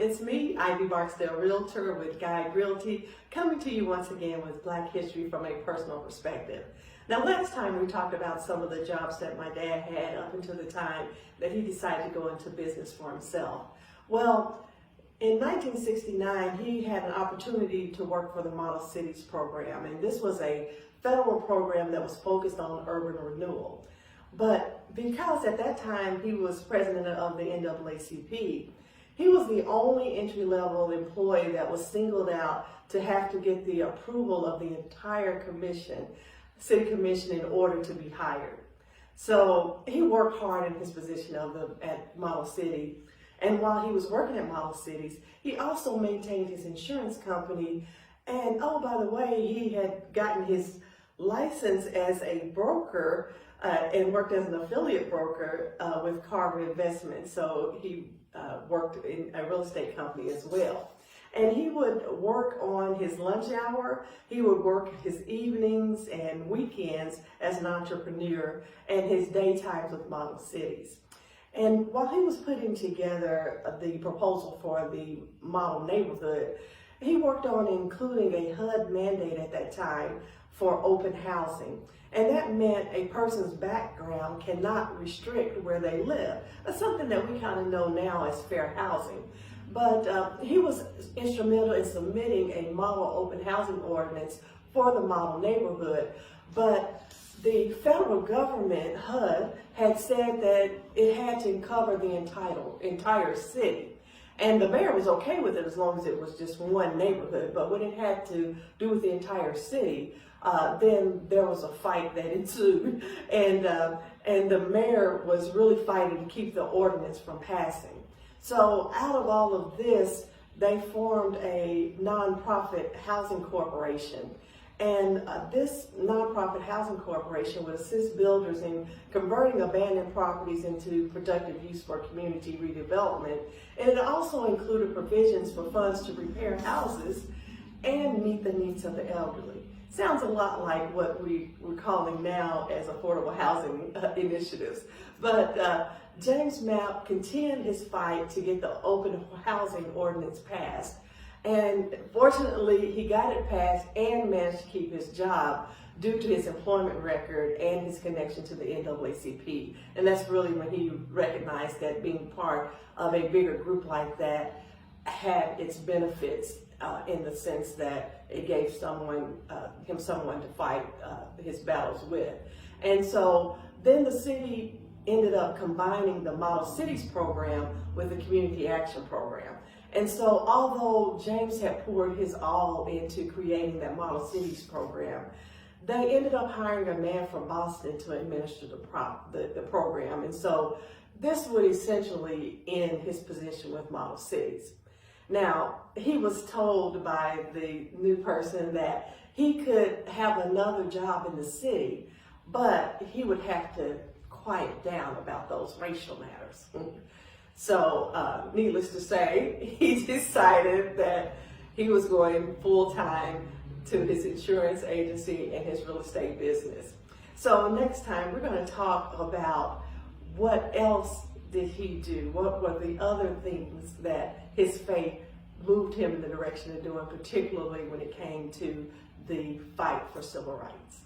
it's me, Ivy Barksdale Realtor with Guide Realty, coming to you once again with Black history from a personal perspective. Now, last time we talked about some of the jobs that my dad had up until the time that he decided to go into business for himself. Well, in 1969, he had an opportunity to work for the Model Cities program, and this was a federal program that was focused on urban renewal. But because at that time he was president of the NAACP, he was the only entry-level employee that was singled out to have to get the approval of the entire commission, city commission, in order to be hired. So he worked hard in his position at Model City. And while he was working at Model Cities, he also maintained his insurance company. And oh, by the way, he had gotten his license as a broker and worked as an affiliate broker with Carver Investments. So he worked in a real estate company as well. And he would work on his lunch hour, he would work his evenings and weekends as an entrepreneur, and his daytimes with Model Cities. And while he was putting together the proposal for the model neighborhood, he worked on including a HUD mandate at that time for open housing. And that meant a person's background cannot restrict where they live. That's something that we kind of know now as fair housing. But he was instrumental in submitting a model open housing ordinance for the model neighborhood. But the federal government, HUD, had said that it had to cover the entire city. And the mayor was okay with it as long as it was just one neighborhood. But when it had to do with the entire city, then there was a fight that ensued. And the mayor was really fighting to keep the ordinance from passing. So out of all of this, they formed a nonprofit housing corporation. And this nonprofit housing corporation would assist builders in converting abandoned properties into productive use for community redevelopment. And it also included provisions for funds to repair houses and meet the needs of the elderly. Sounds a lot like what we're calling now as affordable housing initiatives. But James Mapp continued his fight to get the open housing ordinance passed. And fortunately, he got it passed and managed to keep his job due to his employment record and his connection to the NAACP. And that's really when he recognized that being part of a bigger group like that had its benefits in the sense that it gave him someone to fight his battles with. And so then the city ended up combining the Model Cities program with the Community Action Program. And so although James had poured his all into creating that Model Cities program, they ended up hiring a man from Boston to administer the program. And so this would essentially end his position with Model Cities. Now, he was told by the new person that he could have another job in the city, but he would have to quiet down about those racial matters. So, needless to say, he decided that he was going full-time to his insurance agency and his real estate business. So next time, we're going to talk about what else did he do? What were the other things that his faith moved him in the direction of doing, particularly when it came to the fight for civil rights.